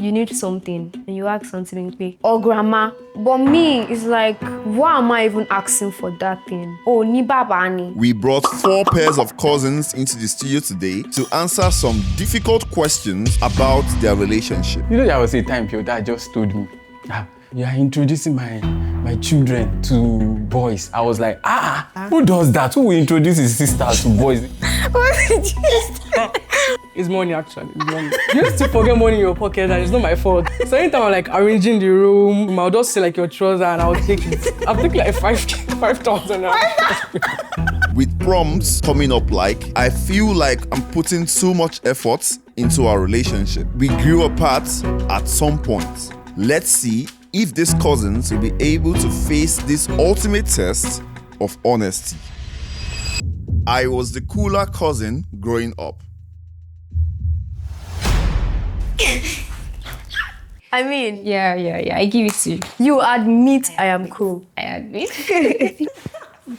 you need something and you ask Auntie Bimpe or grandma. But me, it's like, why am I even asking for that thing? Oh, ni baba ni. We brought 4 pairs of cousins into the studio today to answer some difficult questions about their relationship. You know, there was a time your dad just told me, you are introducing my children to boys. I was like, who does that? Who will introduce his sisters to boys? What did you say? It's money, actually. It's money. You used to forget money in your pocket, and it's not my fault. So anytime I'm like arranging the room, I'll just say like your trouser and I'll take it. I'll take like 5,000 now. With prompts coming up like, I feel like I'm putting too much effort into our relationship. We grew apart at some point. Let's see if these cousins will be able to face this ultimate test of honesty. I was the cooler cousin growing up. I mean, Yeah, I give it to you. you admit I am cool. I admit.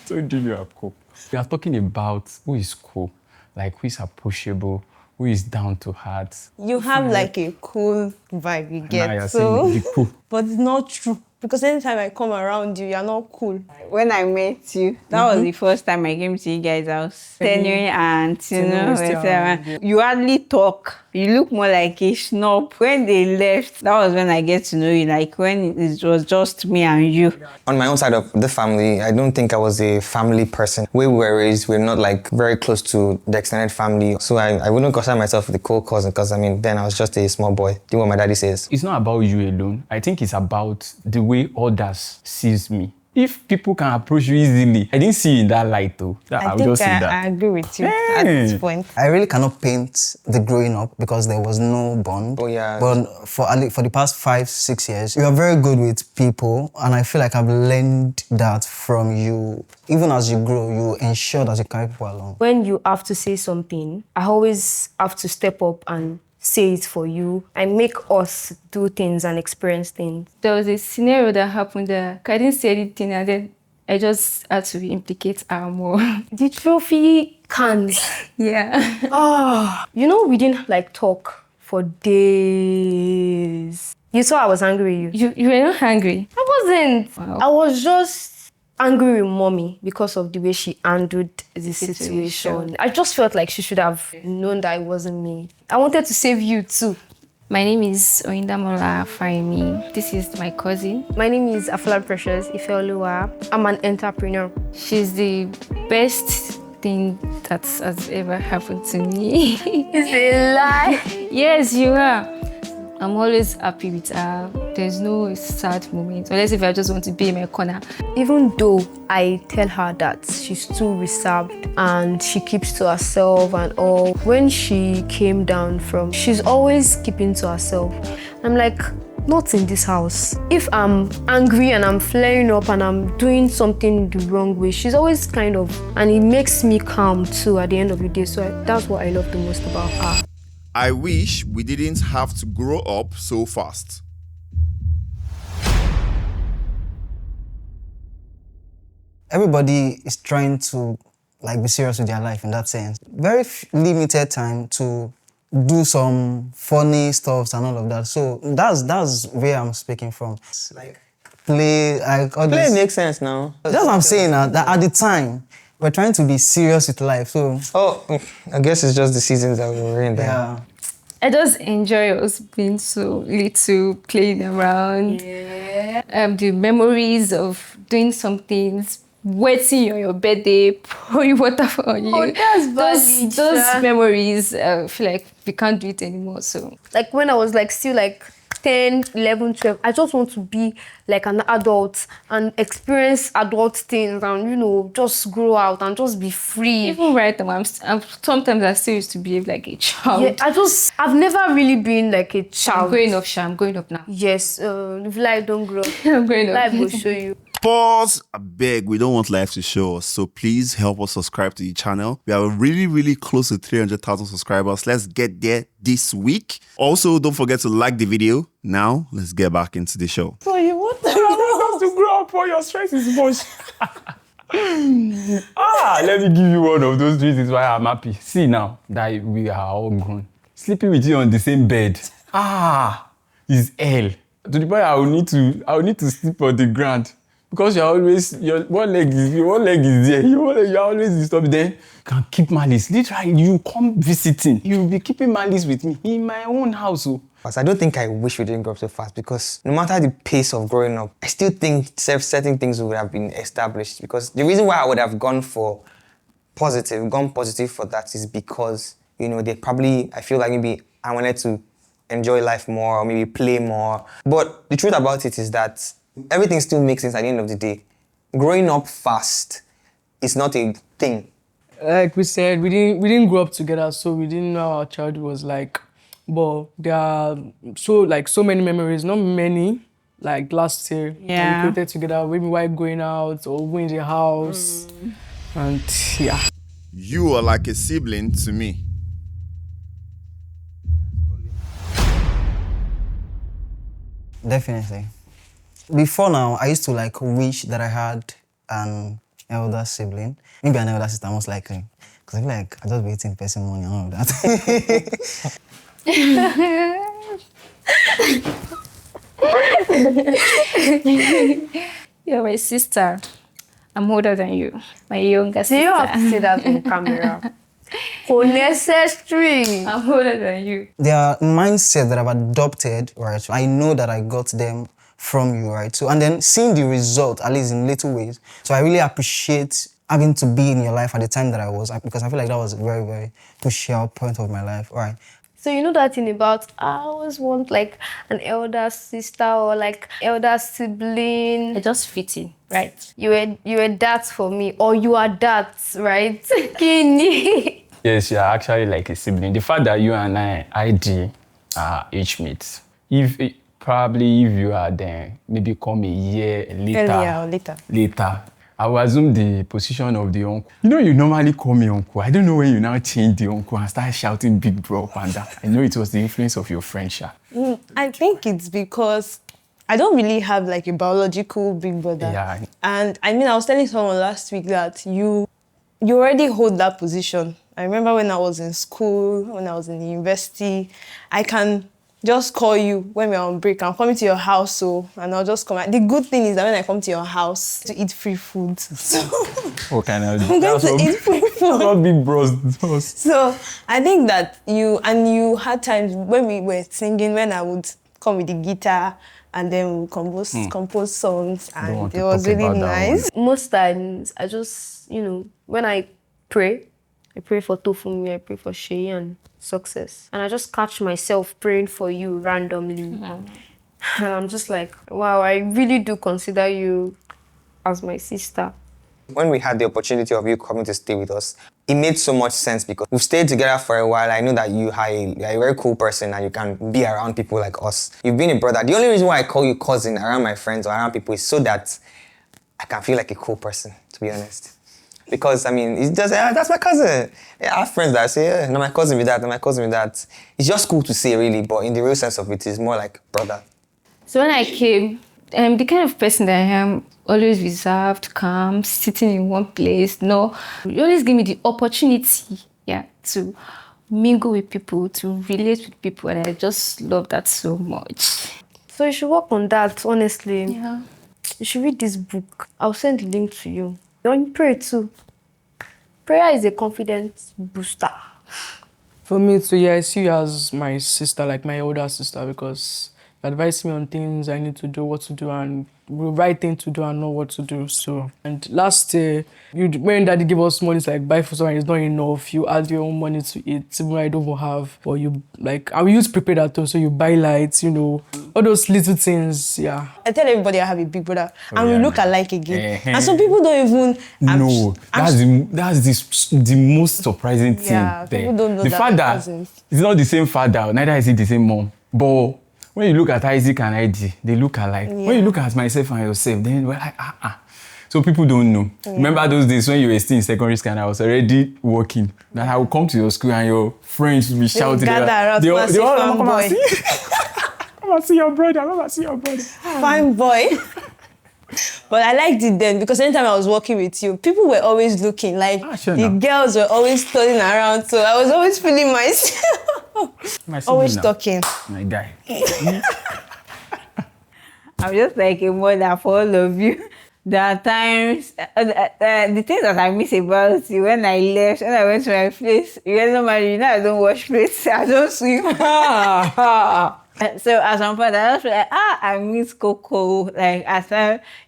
So do you are cool? We are talking about who is cool, like who is approachable, who is down to earth. You have like a cool vibe, you Now get you're so, saying be cool. but it's not true because anytime I come around you, you're not cool. When I met you, that was the first time I came to you guys' house. Tenue and Tino, you hardly talk. You look more like a snob. When they left, that was when I get to know you, like when it was just me and you. On my own side of the family, I don't think I was a family person. Where we were raised, we're not like very close to the extended family. So I wouldn't consider myself the cool cousin because I mean, then I was just a small boy, doing what my daddy says. It's not about you alone. I think it's about the way others sees me. If people can approach you easily, I didn't see you in that light though. I think I agree with you at this point. I really cannot paint the growing up because there was no bond. Oh yeah. But for the past 5-6 years, you are very good with people, and I feel like I've learned that from you. Even as you grow, you ensure that you carry people along. When you have to say something, I always have to step up and say it for you. I make us do things and experience things. There was a scenario that happened there. I didn't say anything and then I just had to implicate her more. The trophy cans. Yeah. You know, we didn't like talk for days. You saw I was angry with you. You were not angry. I wasn't. Wow. I was just angry with mommy because of the way she handled the situation. I just felt like she should have known that it wasn't me. I wanted to save you too. My name is Oyinda Faimi. This is my cousin. My name is Afla Precious Ifeoluwa. I'm an entrepreneur. She's the best thing that has ever happened to me. It's a lie. Yes, you are. I'm always happy with her. There's no sad moment, unless if I just want to be in my corner. Even though I tell her that she's too reserved and she keeps to herself and all, when she came down she's always keeping to herself. I'm like, not in this house. If I'm angry and I'm flaring up and I'm doing something the wrong way, she's always and it makes me calm too at the end of the day. So that's what I love the most about her. I wish we didn't have to grow up so fast. Everybody is trying to be serious with their life in that sense. Very limited time to do some funny stuff and all of that. So that's where I'm speaking from. Play makes sense now. That's what I'm saying now. That at the time we're trying to be serious with life. So I guess it's just the seasons that we were in there. Yeah. I just enjoy us being so little, playing around. Yeah. The memories of doing some things, waiting on your birthday, pouring water on you. Oh, that's valid. Those memories, I feel like we can't do it anymore. So, like when I was still 10, 11, 12, I just want to be like an adult and experience adult things and, just grow out and just be free. even right now, sometimes I still used to behave like a child. Yeah, I've never really been like a child. I'm growing up now. Yes, if life don't grow, I'm growing up. life will show you. Pause. I beg, we don't want life to show us, so please help us subscribe to the channel. We are really, really close to 300,000 subscribers. Let's get there this week. Also, don't forget to like the video. Now, let's get back into the show. So you want To grow up, all your stress is much. Let me give you one of those reasons why I'm happy. See now that we are all grown. Sleeping with you on the same bed. is hell. To the point I will need to sleep on the ground because your one leg is there. You're always disturbed. Then you can keep malice. Literally, you come visiting. You'll be keeping malice with me in my own house. Oh. I don't think I wish we didn't grow up so fast because no matter the pace of growing up, I still think certain things would have been established. Because the reason why I would have gone positive for that is because, I feel like maybe I wanted to enjoy life more or maybe play more. But the truth about it is that everything still makes sense at the end of the day. Growing up fast is not a thing. Like we said, we didn't grow up together, so we didn't know how our childhood was like. But there are so many memories, not many, like last year. Yeah. We created together, maybe while going out or we in the house. And yeah. You are like a sibling to me. Definitely. Before now, I used to wish that I had an elder sibling, maybe an elder sister, most likely. Because I feel like I just be eating person money and all of that. You're my sister. I'm older than you. My younger sister. You have to say that on camera. Unnecessary. I'm older than you. There are mindsets that I've adopted, right? So I know that I got them from you, right? So, and then seeing the result, at least in little ways. So I really appreciate having to be in your life at the time that I was, because I feel like that was a very, very crucial point of my life, right? So you know that thing about, I always want like an elder sister or like elder sibling. I just fit in, right? You were that for me, or you are that, right? Kini. Yes, you're actually like a sibling. The fact that you and ID are age mates. If you are there, maybe come a year later. Earlier or later. Later. I will assume the position of the uncle. You normally call me uncle. I don't know when you now change the uncle and start shouting big bro and that. I know it was the influence of your friendship. I think it's because I don't really have like a biological big brother. Yeah. And I was telling someone last week that you already hold that position. I remember when I was in school, when I was in the university, I can just call you when we're on break. I'm coming to your house, and I'll just come. The good thing is that when I come to your house to eat free food, so What kind of? I'm going to eat free food. Not big bros. So I think that you had times when we were singing, when I would come with the guitar and then we'll compose songs, and it was really nice. Most times I just, when I pray for Tofumi, I pray for Shay and success. And I just catch myself praying for you randomly. And I'm just like, wow, I really do consider you as my sister. When we had the opportunity of you coming to stay with us, it made so much sense because we've stayed together for a while. I know that you're a very cool person and you can be around people like us. You've been a brother. The only reason why I call you cousin around my friends or around people is so that I can feel like a cool person, to be honest. Because, it's just, that's my cousin. I have friends that say, no, my cousin with that, no, my cousin with that. It's just cool to say, really, but in the real sense of it, it's more like brother. So when I came, I'm the kind of person that I am, always reserved, calm, sitting in one place. No, you always give me the opportunity, to mingle with people, to relate with people, and I just love that so much. So you should work on that, honestly. Yeah. You should read this book. I'll send the link to you. You pray too. Prayer is a confidence booster. For me too, I see you as my sister, like my older sister, because you advise me on things I need to do, what to do, and the right thing to do and know what to do. So, and last year, when Daddy gave us money to buy food, and it's not enough, you add your own money to eat, even when I don't have, or you I will use prepared at home, so you buy lights, all those little things, yeah. I tell everybody I have a big brother, and we look alike again. And some people don't even. That's the most surprising thing. Yeah, there. people don't know the that fact that cousins. it's not the same father, neither is it the same mom, but when you look at Isaac and ID, they look alike. Yeah. When you look at myself and yourself, then we're like, So people don't know. Yeah. Remember those days when you were still in secondary school and I was already working? That I would come to your school and your friends would be shouting. They all come and see. Come and see your brother. Come and see your brother. Fine boy. But I liked it then because anytime I was working with you, people were always looking like the girls were always turning around. So I was always feeling myself. Always talking. My guy. I'm just like a mother for all of you. There are times, the things that I miss about you when I left, when I went to my place, normally, I don't wash plates, I don't swim. So at some point, I was like, I miss Coco. Like,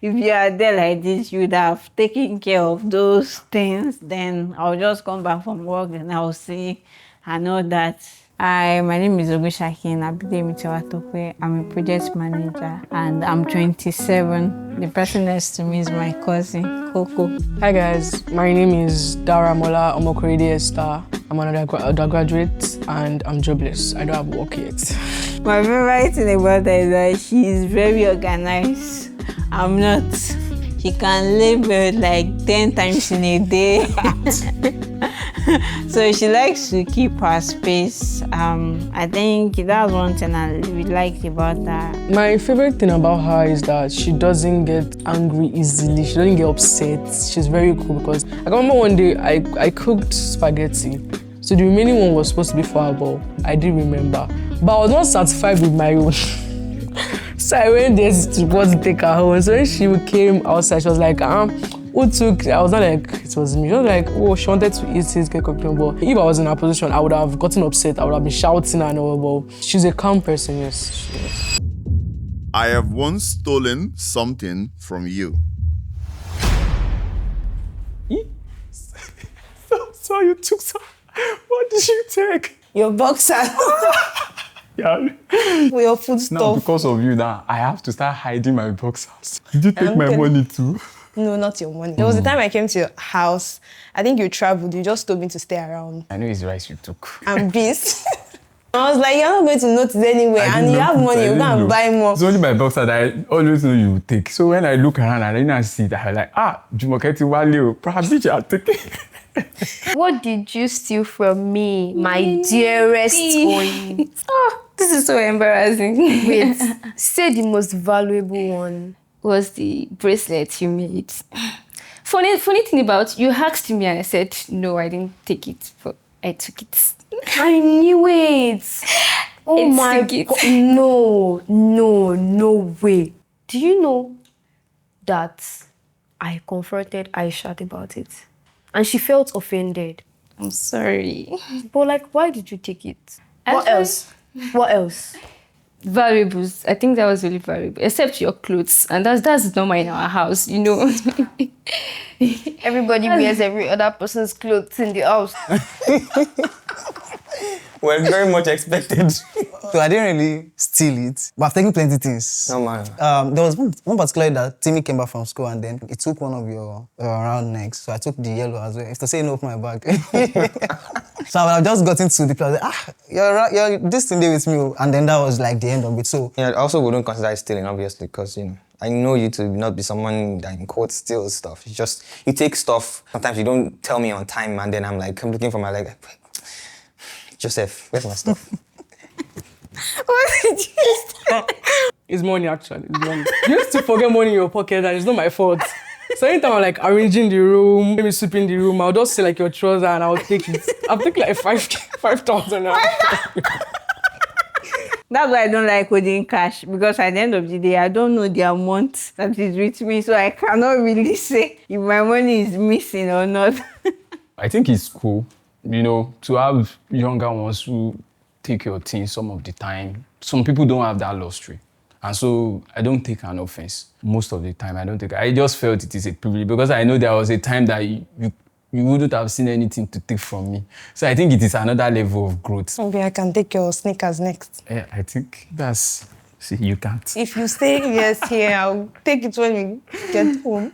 if you are there like this, you would have taken care of those things. Then I'll just come back from work and I'll see and all that. My name is Ogushakin Abidemi. I'm a project manager and I'm 27. The person next to me is my cousin, Coco. Hi guys, my name is Dara Mola Omokorede Esther. I'm an undergraduate and I'm jobless. I don't have work yet. My favorite thing about her is that she is very organized. I'm not. She can labor like 10 times in a day. So she likes to keep her space. I think that's one thing I really like about her. My favorite thing about her is that she doesn't get angry easily. She doesn't get upset. She's very cool because I remember one day I cooked spaghetti. So the remaining one was supposed to be for her, but I didn't remember. But I was not satisfied with my own. So I went there to take her home. So when she came outside, she was like, who took? I was not like, it was me. She was like, oh, she wanted to eat his cake cooking. But if I was in her position, I would have gotten upset. I would have been shouting and all. But she's a calm person, yes. She is. I have once stolen something from you. So you took some. What did you take? Your boxer. Yeah. With your food stuff. Now, because of you now, I have to start hiding my boxers. Did you take my money too? No, not your money. There was a time I came to your house. I think you traveled. You just told me to stay around. I know it's rice you took. And beans. I was like, you're not going to notice anyway. And you have money, you go and buy more. It's only my boxer that I always know you take. So when I look around and I see that, I'm like, Jumoketi Wale, perhaps you are taking. What did you steal from me, my dearest Oyinda? This is so embarrassing. Wait, say the most valuable one. Was the bracelet you made. Funny thing about you asked me and I said no, I didn't take it, but I took it. I knew it. Oh It's my ticket. God. No way. Do you know that I confronted Aishat about it? And she felt offended. I'm sorry. But like, why did you take it? What else? What else? Valuables. I think that was really valuable, except your clothes, and that's normal in our house, you know. Everybody wears every other person's clothes in the house. Well, very much expected. So I didn't really steal it, but I've taken plenty things. No man. There was one particular that Timmy came back from school and then he took one of your round necks. So I took the yellow as well. It's to say no for my bag. So I would have just gotten to the place. You're this thing there with me. And then that was like the end of it. So Yeah, I also wouldn't consider it stealing, obviously, because, I know you to not be someone that in quotes steals stuff. It's just, you take stuff, sometimes you don't tell me on time, and then I'm looking for my leg. Joseph, where's my stuff? What did you say? It's money, actually. It's money. You used to forget money in your pocket and it's not my fault. So anytime I'm arranging the room, maybe sweeping the room, I'll just say your trouser and I'll take it. I'll take 5,000 now. That's why I don't like holding cash, because at the end of the day, I don't know the amount that is with me, so I cannot really say if my money is missing or not. I think it's cool, to have younger ones who take your things some of the time. Some people don't have that luxury. And so I don't take an offense. Most of the time, I don't take it. I just felt it is a privilege because I know there was a time that you wouldn't have seen anything to take from me. So I think it is another level of growth. Maybe I can take your sneakers next. Yeah, I think that's... See, you can't. If you say yes here, I'll take it when we get home.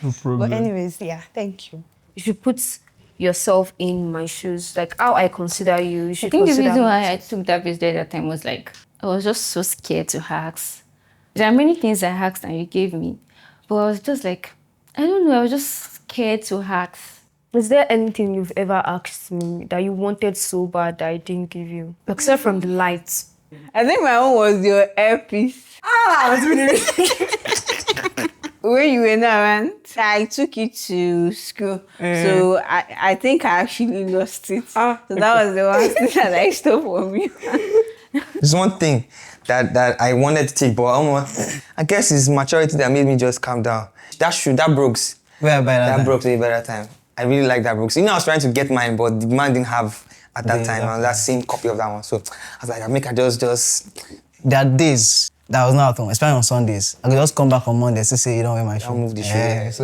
No problem. But anyways, yeah, thank you. You should put yourself in my shoes, like how I consider you. You should I think the consider reason me. why I took that bracelet that time was I was just so scared to ask. There are many things I asked and you gave me, but I was just I don't know, I was just scared to ask. Is there anything you've ever asked me that you wanted so bad that I didn't give you? Except from the lights. I think my own was your earpiece. When you were not around, I took it to school. So I think I actually lost it. So that was the one thing that I stole from you. There's one thing that I wanted to take, but I guess it's maturity that made me just calm down. That Brooks. Where by That time? Brooks way better time. I really like that Brooks. I was trying to get mine, but the man didn't have at that time that same copy of that one. So I was like, I make her just. There are days that I was not at home, especially on Sundays. I could just come back on Monday to say you don't wear my shoe. I'll move the shoe. Yeah. So,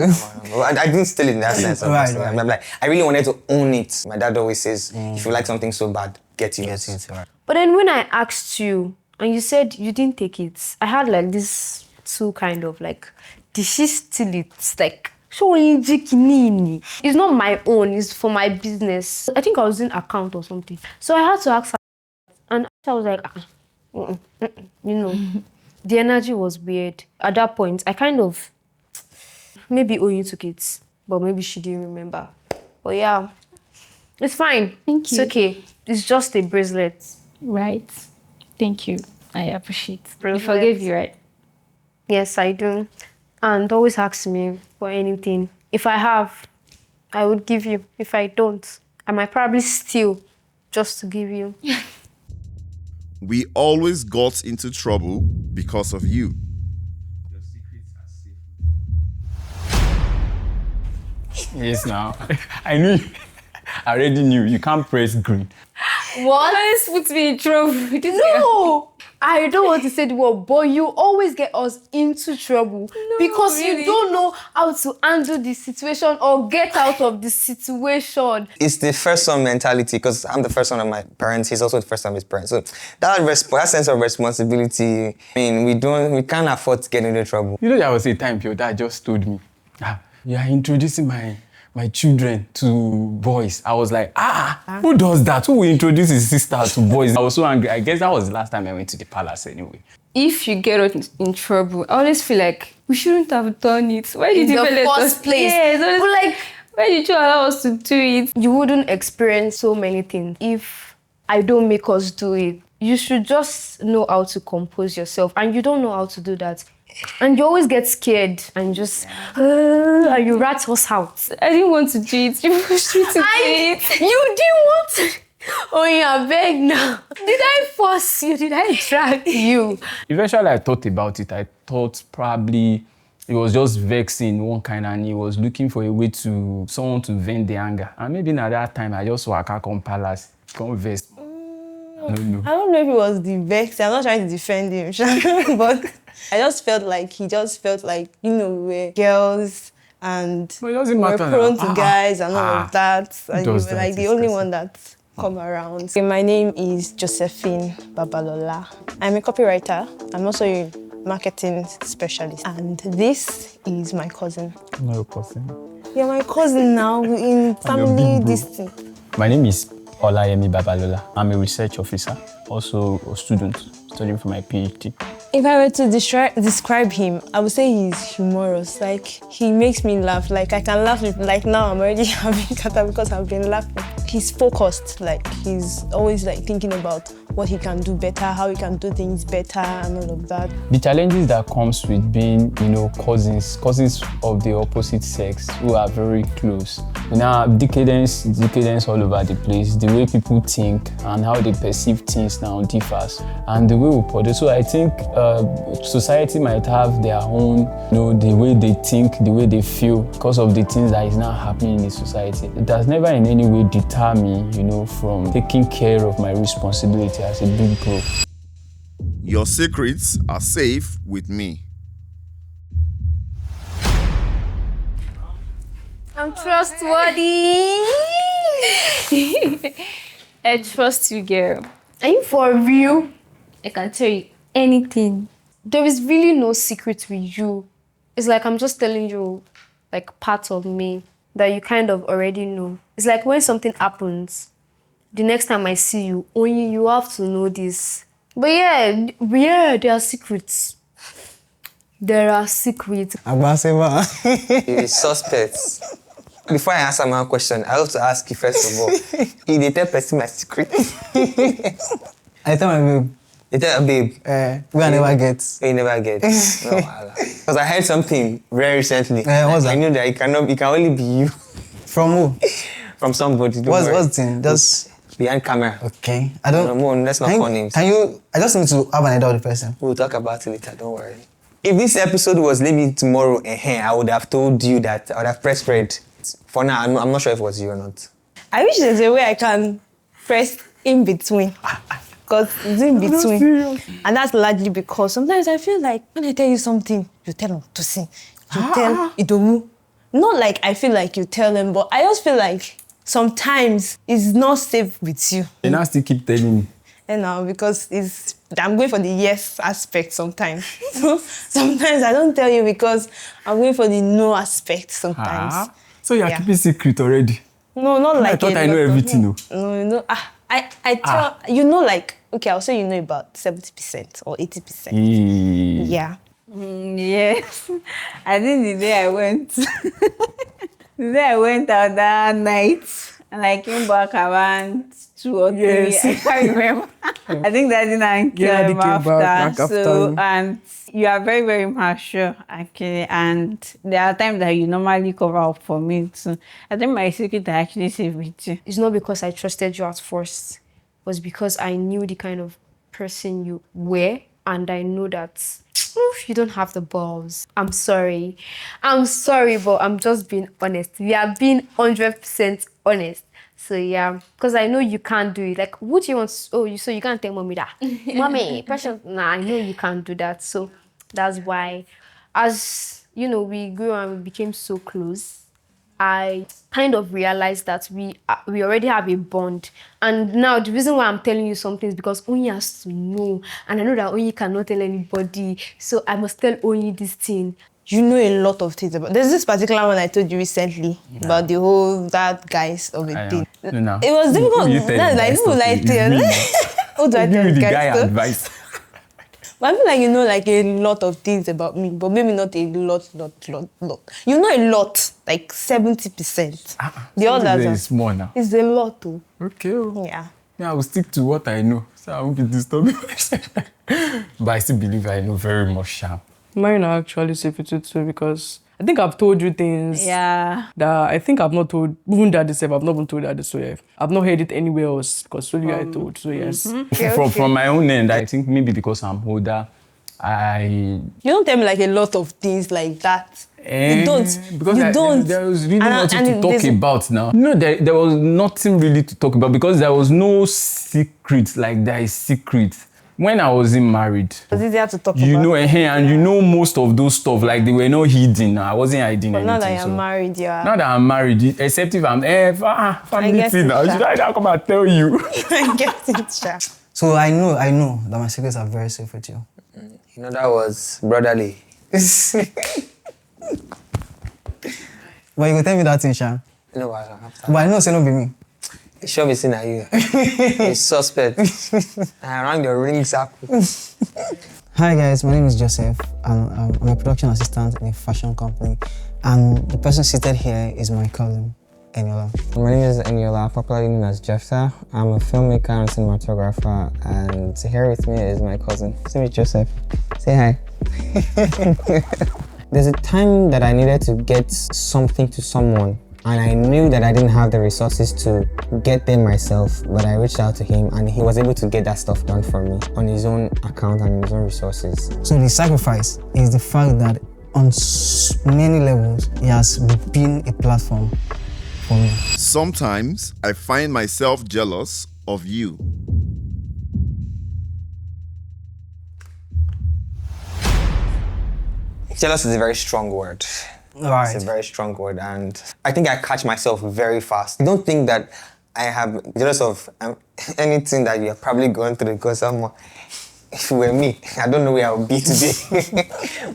I didn't steal it in that sense. Right. I'm like, I really wanted to own it. My dad always says, if you like something so bad, get it. Right. But then when I asked you and you said you didn't take it, I had like this two kind of like, did she steal it? It's like, it's not my own, it's for my business. I think I was in account or something. So I had to ask her, and I was like, you know, the energy was weird. At that point, I kind of, maybe Oyin took it, but maybe she didn't remember. But yeah, it's fine. Thank you. It's okay. It's just a bracelet. Right. Thank you. I appreciate. I Bracelet. forgive you, right? Yes, I do. And always ask me for anything. If I have, I would give you. If I don't, I might probably steal just to give you. We always got into trouble because of you. Yes, now. I knew. I already knew. You can't press green. What? This puts me in trouble. No! I don't want to say the word, but you always get us into trouble because really. you don't know how to handle the situation or get out of the situation. It's the first son mentality because I'm the first son of my parents. He's also the first son of his parents. So that sense of responsibility, I mean, we can't afford to get into trouble. You know, there was a time your dad just told me, you are introducing my children to boys. I was like, who does that? Who will introduce his sister to boys? I was so angry. I guess that was the last time I went to the palace anyway. If you get us in trouble, I always feel like we shouldn't have done it. Why did In you the let first us? place. Yes, But like, why did you allow us to do it? you wouldn't experience so many things if I don't make us do it. You should just know how to compose yourself, and you don't know how to do that. And you always get scared and just, and you rat us out. I didn't want to do it. You pushed me to do it. You didn't want to. Oh, yeah, beg now. Did I force you? Did I drag you? Eventually, I thought about it. I thought probably it was just vexing one kind and he was looking for a way to someone to vent the anger. And maybe at that time, I just walk out on palace, come vest. I don't know if it was the vex. I'm not trying to defend him, but I just felt like he just felt like, you know, we're girls and But it doesn't we're matter prone now. to guys and all of that. And you were does that? like the It's only crazy. one that come around. Okay, my name is Josephine Babalola. I'm a copywriter. I'm also a marketing specialist. And this is my cousin. No person. You're my cousin now in family big bro. this thing. My name is Olayemi Babalola. I'm a research officer, also a student studying for my PhD. If I were to describe him, I would say he's humorous. Like, he makes me laugh. Like, I can laugh. Like, now I'm already having kata because I've been laughing. He's focused. Like, he's always, like, thinking about what he can do better, how he can do things better, and all of that. The challenges that comes with being, cousins of the opposite sex who are very close. Now, decadence all over the place. The way people think and how they perceive things now differs, and the way we put it. So I think society might have their own, the way they think, the way they feel, because of the things that is now happening in the society. It has never in any way deter me, from taking care of my responsibility as a big bro. Your secrets are safe with me. I'm trustworthy. I trust you, girl. Are you for real? I can tell you anything. There is really no secret with you. It's like I'm just telling you, like, part of me that you kind of already know. It's like when something happens, the next time I see you, only you have to know this. But yeah, there are secrets. There are secrets. The suspects. Before I answer my question, I have to ask you first of all, if they tell person my secret, I tell my babe, they tell a babe, we can never get. you never get. No, because I heard something very recently. What's that? I knew that it can only be you From who? from somebody. Don't What's worry. the thing? Just behind camera. Okay. I don't. No, let's not call names. Can you? I just need to have an idea of the person. We'll talk about it later. Don't worry. If this episode was maybe tomorrow, I would have told you that I would have pressed red. For now, I'm not sure if it was you or not. I wish there's a way I can press in between. Because it's in between. And that's largely because sometimes I feel like when I tell you something, you tell them to sing. You tell Idowu. Not like I feel like you tell them, but I just feel like sometimes it's not safe with you. And I still keep telling me. And now because I'm going for the yes aspect sometimes. So sometimes I don't tell you because I'm going for the no aspect sometimes. So you're keeping secret already? No, not like I thought I know everything though. No. I tell you know, like, okay, I'll say you know about 70% or 80%. Yeah. Yes. I think the day I went out that night and I came back around 2 or 3. Yes. I can't remember. I think that didn't came after. So, and you are very, very mature, actually. And there are times that you normally cover up for me too. I think my secret I actually saved with you. It's not because I trusted you at first. It was because I knew the kind of person you were, and I know that you don't have the balls. I'm sorry, but I'm just being honest. We are being 100% honest. So yeah, because I know you can't do it. Like, what do you want? So you can't tell mommy that. Mommy, pressure. Nah, I know you can't do that. So that's why, as you know, we grew and we became so close. I kind of realized that we already have a bond. And now the reason why I'm telling you something is because Onyi has to know. And I know that Onyi cannot tell anybody. So I must tell Onyi this thing. You know a lot of things about. There's this particular one I told you recently about the whole that guys of a thing. No. It was difficult. That's like who do I tell the guys guy to? advice. But I feel like you know like a lot of things about me, but maybe not a lot. You know a lot, like 70%. The others is small now. It's a lot too. Okay. Yeah. I will stick to what I know, so I won't be disturbed. But I still believe I know very much sharp. Mine are actually safe with you too because I think I've told you things that I think I've not told, even Daddy said I've not been told Daddy, so yeah. I've not heard it anywhere else because only I told, so yes. From my own end, I think maybe because I'm older, You don't tell me like a lot of things like that. You don't. Because there was really nothing to talk about now. No, there was nothing really to talk about because there was no secret like there is secret. When I wasn't married, it was easier to talk about. You know, and you know most of those stuff, like they were not hidden. I wasn't hiding anything. Now that you're married, yeah. Now that I'm married, except if I'm family thing now, should I come and tell you? I get it, Sha. So I know that my secrets are very safe with you. You know, that was brotherly. But you go tell me that thing, Sha. No, I don't have to. But I know it's not be me. Sure, be seen at you. A suspect. Around your ring circle. Hi guys, my name is Joseph. I'm a production assistant in a fashion company, and the person seated here is my cousin, Eniola. My name is Eniola, popularly known as Jeffta. I'm a filmmaker and cinematographer, and here with me is my cousin. Say meet Joseph. Say hi. There's a time that I needed to get something to someone, and I knew that I didn't have the resources to get them myself, but I reached out to him and he was able to get that stuff done for me on his own account and his own resources. So the sacrifice is the fact that on many levels, he has been a platform for me. Sometimes I find myself jealous of you. Jealous is a very strong word. Right. It's a very strong word, and I think I catch myself very fast. I don't think that I have jealous of anything that you're probably going through because someone, if it were me, I don't know where I would be today.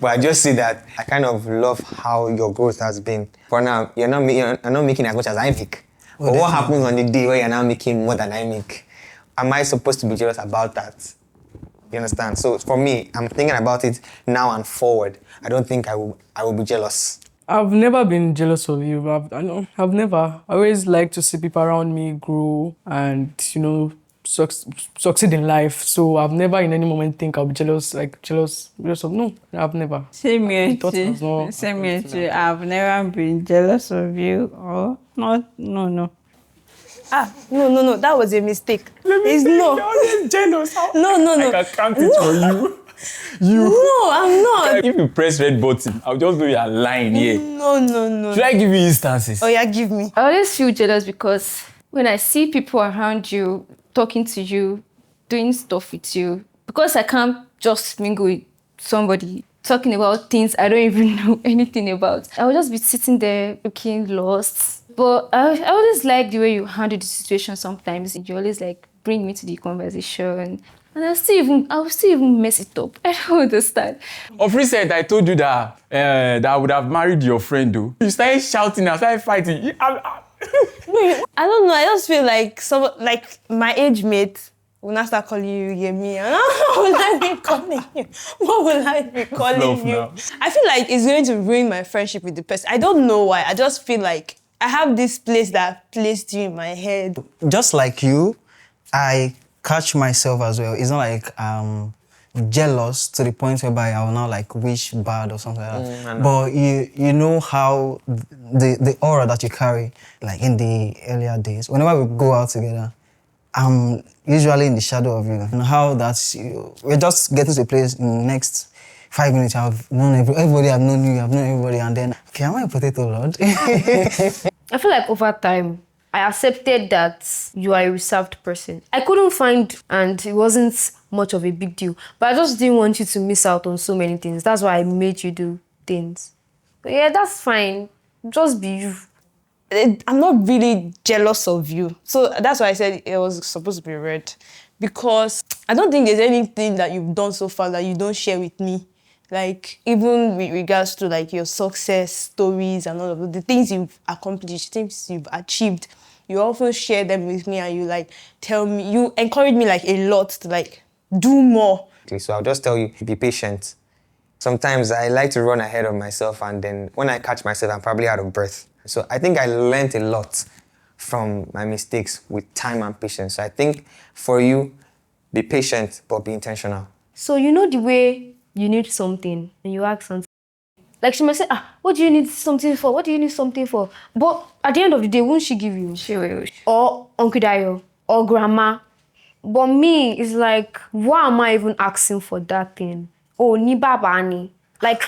But I just see that I kind of love how your growth has been. For now, you're not making as much as I make. But what happens on the day where you're now making more than I make? Am I supposed to be jealous about that? You understand? So for me, I'm thinking about it now and forward. I don't think I will be jealous. I've never been jealous of you. I've never. I always like to see people around me grow and, succeed in life. So I've never in any moment think I'll be jealous of, no, I've never. Same here too. I've never been jealous of you or not, no. No, that was a mistake. It's no. You're always jealous. No. I can count it for you. No, I'm not. If you press red button, I'll just know you're lying here. No. Should I give you instances? Oh yeah, give me. I always feel jealous because when I see people around you, talking to you, doing stuff with you, because I can't just mingle with somebody talking about things I don't even know anything about, I will just be sitting there looking lost. But I always like the way you handle the situation sometimes. You always like bring me to the conversation. And I'll still even mess it up. I don't understand. Ofri said, I told you that I would have married your friend, though. You started shouting and started fighting. I don't know. I just feel like my age mate will not start calling you Yemi. What will I be calling you? What will I be calling you? Now. I feel like it's going to ruin my friendship with the person. I don't know why. I just feel like I have this place that placed you in my head. Just like you, I catch myself as well. It's not like jealous to the point whereby I will not like wish bad or something like that. But you know how the aura that you carry, like in the earlier days, whenever we go out together, I'm usually in the shadow of you. And how that's we're just getting to a place in the next 5 minutes. I've known everybody, I've known you, I've known everybody, and then okay, am I a potato lord? I feel like over time, I accepted that you are a reserved person. I couldn't find, and it wasn't much of a big deal, but I just didn't want you to miss out on so many things. That's why I made you do things. But yeah, that's fine. Just be you. I'm not really jealous of you. So that's why I said it was supposed to be red. Because I don't think there's anything that you've done so far that you don't share with me. Like, even with regards to like your success stories and all of the things you've accomplished, things you've achieved, you often share them with me and you like tell me, you encourage me like a lot to like do more. So I'll just tell you, be patient. Sometimes I like to run ahead of myself, and then when I catch myself, I'm probably out of breath. So I think I learned a lot from my mistakes with time and patience. So I think for you, be patient, but be intentional. So you know the way you need something and you ask something. Like she might say, what do you need something for? What do you need something for? But at the end of the day, won't she give you? She will. Or Uncle Dayo, or Grandma. But me, it's like, why am I even asking for that thing? Oh, ni baba ni. Like,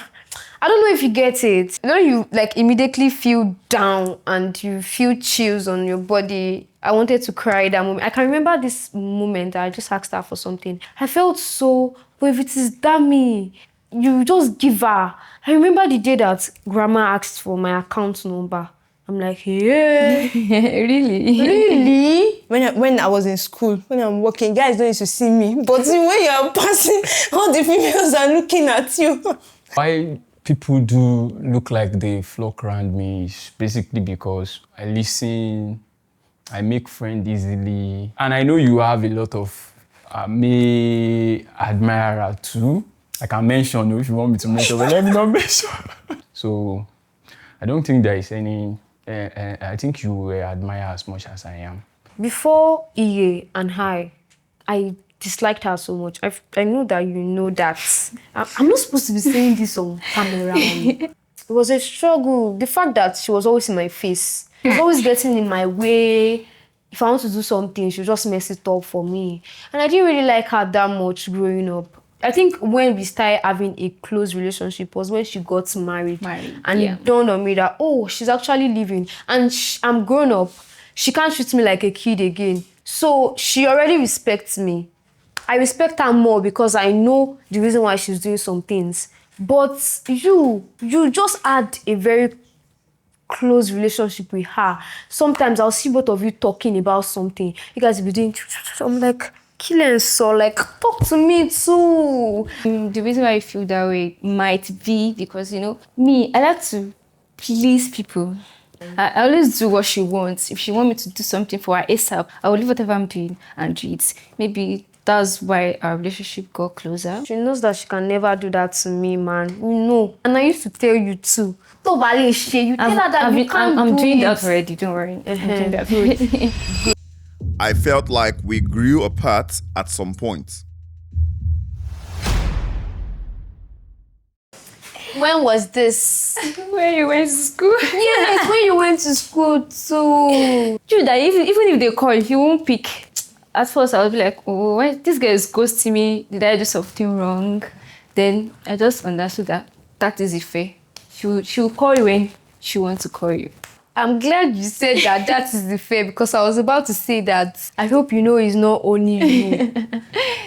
I don't know if you get it. You know, you like immediately feel down and you feel chills on your body. I wanted to cry that moment. I can remember this moment I just asked her for something. I felt so, but if it is that me, you just give her. I remember the day that Grandma asked for my account number. I'm like, yeah. Really? Really? When I was in school, when I'm working, guys don't used to see me. But when you are passing, all the females are looking at you. Why people do look like they flock around me is basically because I listen, I make friends easily. And I know you have a lot of male admirer too. I can mention if you want me to mention, but let me not mention. So I don't think there is any, I think you admire as much as I am. Before Iye and I disliked her so much. I know that you know that. I'm not supposed to be saying this on camera. It was a struggle. The fact that she was always in my face. She was always getting in my way. If I want to do something, she would just mess it up for me. And I didn't really like her that much growing up. I think when we started having a close relationship was when she got married. And it dawned on me that, oh, she's actually leaving. And I'm grown up. She can't treat me like a kid again. So she already respects me. I respect her more because I know the reason why she's doing some things. But you just had a very close relationship with her. Sometimes I'll see both of you talking about something. You guys will be doing, I'm like, killing so like talk to me too. The reason why I feel that way might be because, you know, me, I like to please people. I always do what she wants. If she wants me to do something for her ASAP, I will leave whatever I'm doing and do it. Maybe that's why our relationship got closer. She knows that she can never do that to me, man. You know. And I used to tell you too. You tell her that you can't I'm do doing it. that already, don't worry. I'm doing that already. I felt like we grew apart at some point. When was this? When you went to school. Yes, when you went to school too. True that even if they call, he won't pick. At first, I would be like, oh, why this girl is ghosting me? Did I do something wrong? Then I just understood that is Ife. She'll call you when she wants to call you. I'm glad you said that is the fair, because I was about to say that I hope you know it's not only you.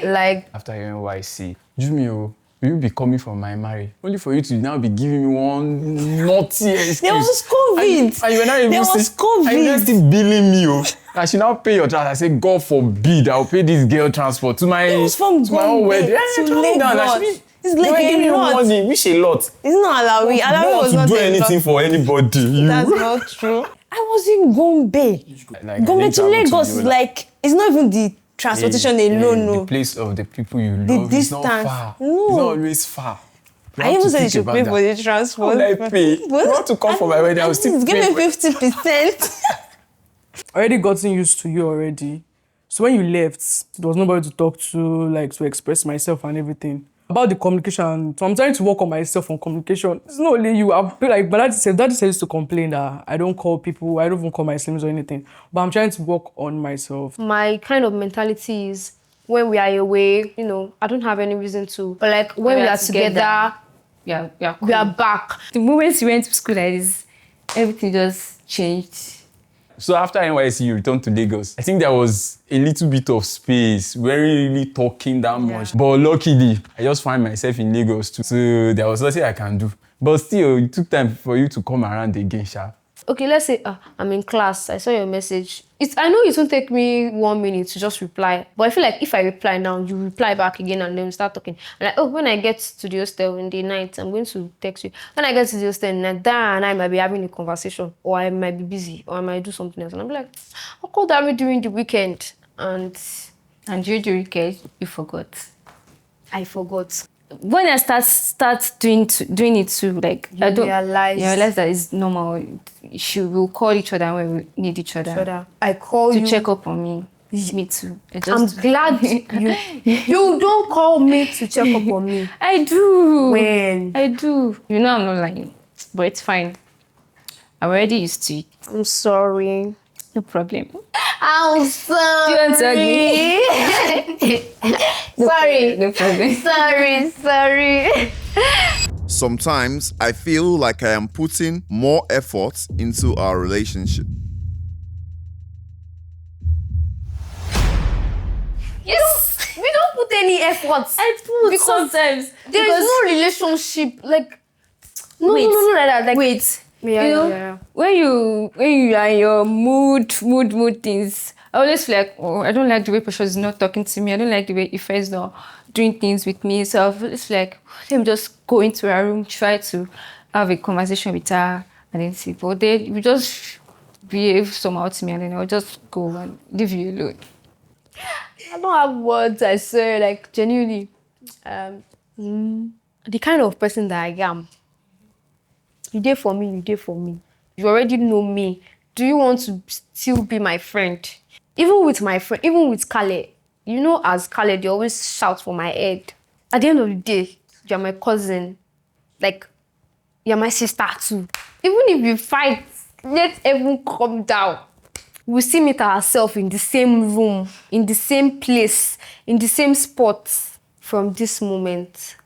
Like, After your NYC, Jumio, will you be coming for my marriage? Only for you to now be giving me one naughty excuse. There was COVID. And you were not even There was COVID. And you were still billing me. Oh. I should now pay your transport. I said, God forbid, I'll pay this girl transport to my It was from to my own wedding. Gombe to calm down. I Lagos. should be- It's you like were a giving me lot. money, wish a lot. It's not Alawi. You Alawi don't was want not to do a anything lot. for anybody. You. That's not true. I was in Gombe. Like, I Gombe didn't to travel Lagos you, is like, it's not even the transportation alone, The no. place of the people you The love is not distance. far. No. It's not always far. You I have even to said you think should about pay that. for the transport. How will I pay? You want to come for my wedding, I'll still Give pay me for it. 50%. Already gotten used to you already. So when you left, there was nobody to talk to, like to express myself and everything. About the communication, so I'm trying to work on myself on communication. It's not only you. I feel like, but daddy says to complain that I don't call people, I don't even call my siblings or anything. But I'm trying to work on myself. my kind of mentality is when we are away, you know, I don't have any reason to. But like when we are together, Yeah, we are back. The moment you went to school like this, everything just changed. So after NYC, you returned to Lagos. I think there was a little bit of space. We weren't really talking that much. But luckily, I just find myself in Lagos too. So there was nothing I can do. But still, it took time for you to come around again, Sha. Okay, let's say I'm in class. I saw your message. I know it won't take me 1 minute to just reply, but I feel like if I reply now, you reply back again and then we start talking. And like, when I get to the hostel in the night, I'm going to text you. When I get to the hostel in the night, Dan and I might be having a conversation, or I might be busy, or I might do something else. And I'm like, I'll call Dami during the weekend. And during the weekend, you forgot. I forgot. When I start doing it too, like I don't realize that it's normal. She will call each other when we need each other. I call to you. check up on me. Me too. I'm glad you don't call me to check up on me. I do. When? I do. You know I'm not lying, but it's fine. I'm already used to it. I'm sorry. No problem. I'm sorry. Do you want to hug me? Sorry. No problem. Sorry. Sometimes I feel like I am putting more effort into our relationship. Yes. We don't put any efforts. I put Because sometimes. There is no relationship. Like, no, Wait. no, like that. Like, Wait. Yeah, you know, yeah. when you are in your mood things, I always feel like, oh, I don't like the way Precious is not talking to me. I don't like the way Ife is not doing things with me. So I always feel like, let me just go into her room, try to have a conversation with her, and then see. But we just behave somehow to me, and then I'll just go and leave you alone. I don't have words, I swear, like, genuinely. The kind of person that I am, you there for me, you there for me. You already know me. Do you want to still be my friend? Even with my friend, even with Kale, you know, as Kale, they always shout for my head. At the end of the day, you're my cousin. Like, you're my sister too. Even if we fight, let everyone calm down. We still meet ourselves in the same room, in the same place, in the same spot. From this moment,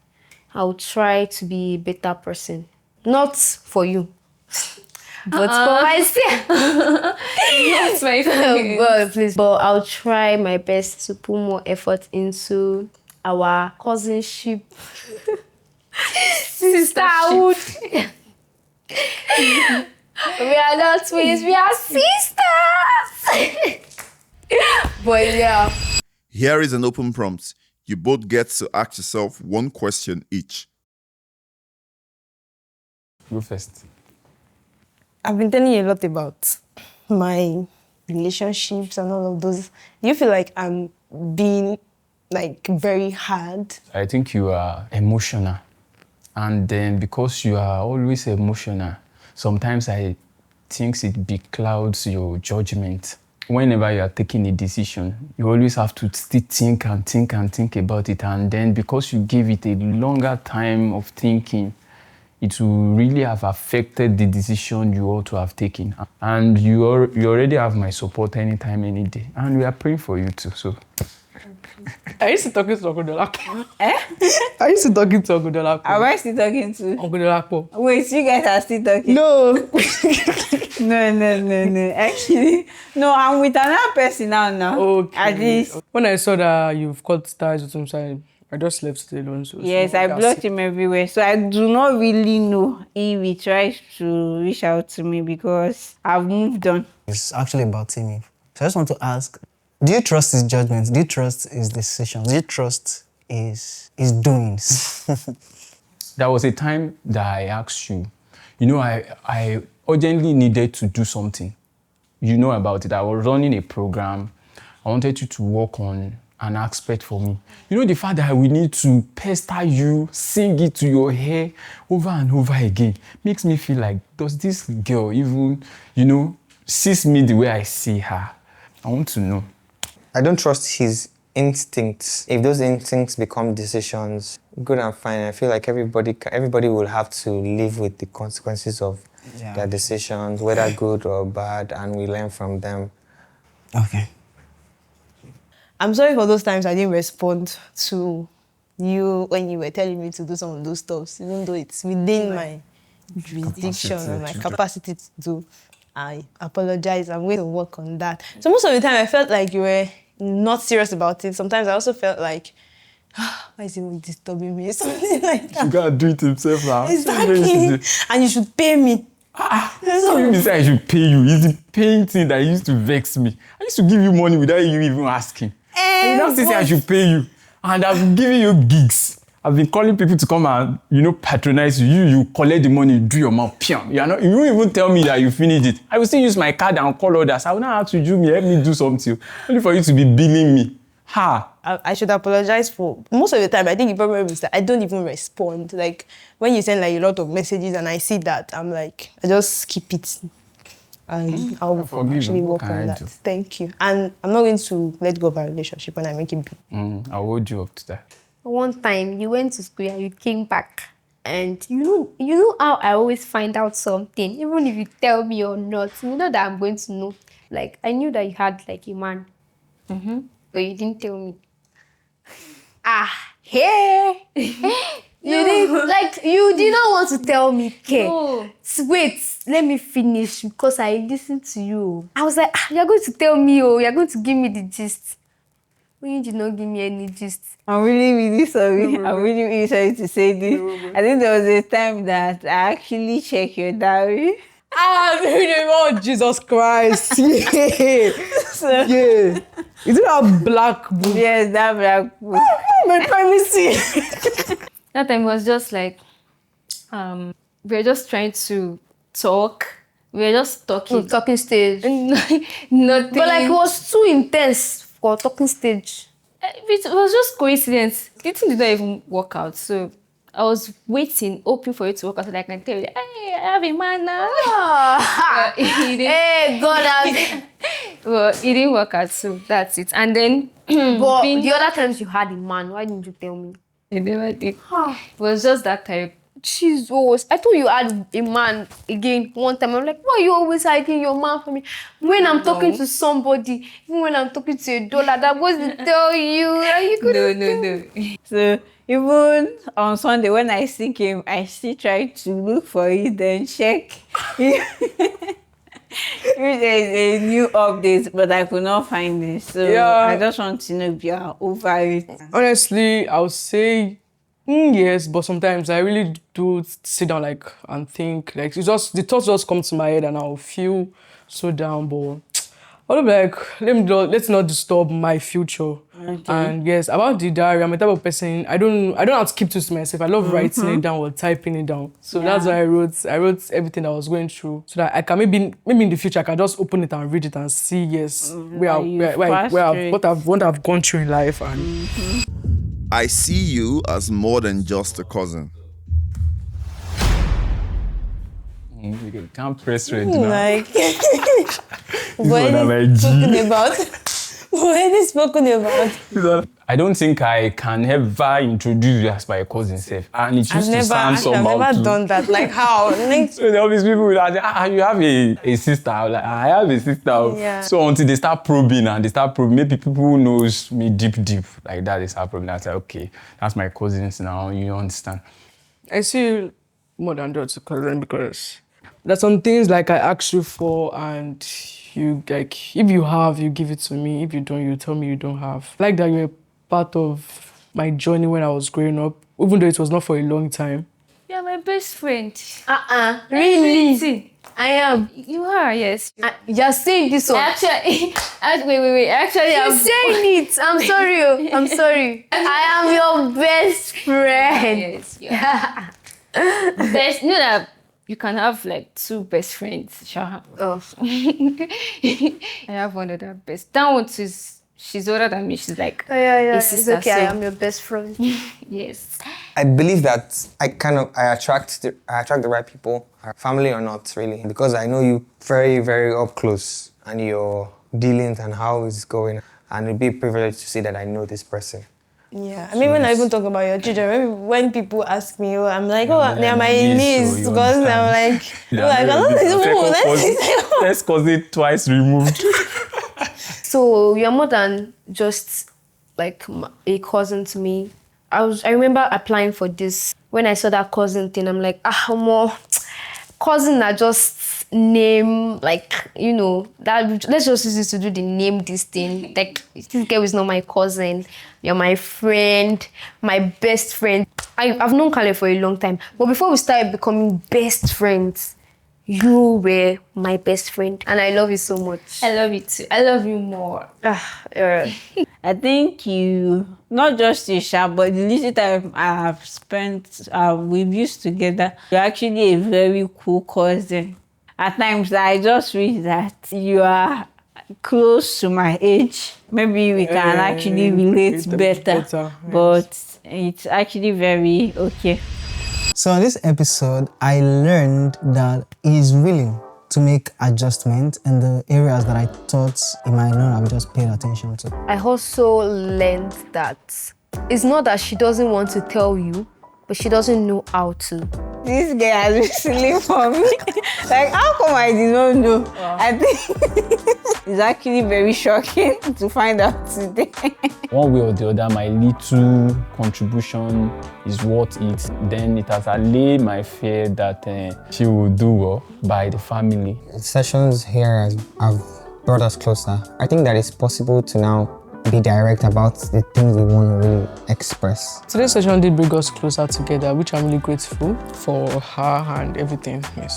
I'll try to be a better person. Not for you, but for myself. That's my friend. But please. But I'll try my best to put more effort into our cousinship, sisterhood. We are not twins, we are sisters. But yeah. Here is an open prompt. You both get to ask yourself one question each. Go first. I've been telling you a lot about my relationships and all of those. Do you feel like I'm being like very hard? I think you are emotional. And then because you are always emotional, sometimes I think it beclouds your judgment. Whenever you are taking a decision, you always have to still think about it. And then because you give it a longer time of thinking, it will really have affected the decision you ought to have taken. And you already have my support anytime, any day. And we are praying for you too. So. I used to talking to Uncle Dolapo. I used to talking to Uncle Dolapo. Am I still talking to? Uncle Dolapo. Wait, you guys are still talking? No. No. Actually, no, I'm with another person now. Okay. At least. When I saw that you've cut ties with him, so I just left it alone. So Yes, I blocked him everywhere. So I do not really know if he tries to reach out to me because I've moved on. It's actually about Timmy. So I just want to ask, do you trust his judgments? Do you trust his decisions? Do you trust his doings? There was a time that I asked you, I urgently needed to do something. You know about it. I was running a program. I wanted you to work on an aspect for me. You know the fact that we need to pester you, sing it to your hair over and over again makes me feel like, does this girl even, sees me the way I see her? I want to know. I don't trust his instincts. If those instincts become decisions, good and fine. I feel like everybody will have to live with the consequences of their decisions, whether good or bad, and we learn from them. Okay. I'm sorry for those times I didn't respond to you when you were telling me to do some of those stuff, even though it's within my jurisdiction or my capacity to do. I apologize. I'm going to work on that. So most of the time I felt like you were not serious about it. Sometimes I also felt like, why is he disturbing me? Something like that. You gotta do it himself now. Exactly. And you should pay me. So you say I should pay you. It's the paying thing that used to vex me. I used to give you money without you even asking. You now say I should pay you. And I've given you gigs. I've been calling people to come and, patronize you. You collect the money, do your mouth. You won't even tell me that you finished it. I will still use my card and call others. I will not have to help me do something. Only for you to be billing me. I should apologize for most of the time. I think the problem is that I don't even respond. Like when you send like a lot of messages and I see that, I'm like, I just keep it. And I'll actually work on that. Thank you. And I'm not going to let go of our relationship when I make it big. I'll hold you up to that. One time you went to school and you came back, and you know how I always find out something, even if you tell me or not. You know that I'm going to know. Like I knew that you had like a man, but you didn't tell me. Hey. You did not want to tell me, okay? No. Wait, let me finish because I listened to you. I was like, you're going to tell me, you're going to give me the gist. When you did not give me any gist. I'm really sorry. I'm really sorry to say this. I think there was a time that I actually checked your diary. Oh, Jesus Christ. Yeah. Yeah. Is it a black book? Yes, that black book. My privacy. That time was just like, we were just trying to talk. We were just talking. Talking stage. Nothing. But like it was too intense for talking stage. It was just coincidence. The thing did not even work out. So I was waiting, hoping for it to work out so that I can tell you, hey, I have a man now. Hey, God. Well, it didn't work out, so that's it. And then, But the other times you had a man, why didn't you tell me? it never did. It was just that time. Jesus, I thought you had a man again one time. I'm like, why are you always hiding your man from me? When I'm talking to somebody, even when I'm talking to a dollar, that was to tell you. Are you good? No. So even on Sunday when I see him, I still try to look for it, then check if there's a new update, but I could not find it. So I just want to know if you're over it. Honestly, I would say yes, but sometimes I really do sit down and think. Like the thoughts just come to my head and I'll feel so down. But I'll be like, let's not disturb my future. Okay. And yes, about the diary, I'm a type of person. I don't have to keep to myself. I love writing it down or typing it down. So that's why I wrote everything I was going through, so that I can maybe in the future I can just open it and read it and see what I've gone through in life. And I see you as more than just a cousin. You can't press red now. Like, What what are you talking about? already spoken about. I don't think I can ever introduce you as my cousin self. And it used to sound I've somehow never too. done that. Like how? Next. So there are these people that you have a sister. I'm like, I have a sister. Yeah. So until they start probing and they start probing, maybe people who knows me deep like that, they start probing. I say, okay, that's my cousins now. You understand? I see you more than just a cousin because there's some things like I ask you for and you like, if you have, you give it to me. If you don't, you tell me you don't have. Like that you're part of my journey when I was growing up, even though it was not for a long time. You're my best friend. Really? I am. You are, yes. You're saying this one. Actually, wait. Actually, I'm You're saying it. I'm sorry. I'm sorry. I am your best friend. Yes, yeah. Best, you know that you can have like 2 best friends. Sure. Oh. I have one other best. That one is, she's older than me. She's like Yeah. a It's sister. okay. I so- am your best friend. Yes. I believe that I attract the right people, family or not really, because I know you very, very up close and your dealings and how it's going. And it'd be a privilege to see that I know this person. Yeah, I mean, when I even talk about your children, maybe when people ask me, oh, I'm like, oh, they are my niece, niece, so you because I'm understand. like, I don't Let's cause it twice removed. So you're more than just like a cousin to me. I remember applying for this. When I saw that cousin thing, I'm like, more cousin are just name, like, you know, that let's just use it to do the name this thing. Like, this girl is not my cousin. You're my friend, my best friend. I've known Kale for a long time. But before we started becoming best friends, you were my best friend. And I love you so much. I love you too. I love you more. I think you, not just you, Sha, but the little time I have spent, we've used together, you're actually a very cool cousin. At times, I just wish that you are close to my age. Maybe we can actually relate better, but it's actually very okay. So in this episode, I learned that he's willing to make adjustments in the areas that I thought he might not have just paid attention to. I also learned that it's not that she doesn't want to tell you, but she doesn't know how to. This girl has been silly for me. Like, how come I did not know? Wow. I think it's actually very shocking to find out today. One way or the other, my little contribution is worth it. Then it has allayed my fear that she will do well by the family. Sessions here have brought us closer. I think that it's possible to now be direct about the things we want to really express. Today's session did bring us closer together, which I'm really grateful for her and everything. Yes.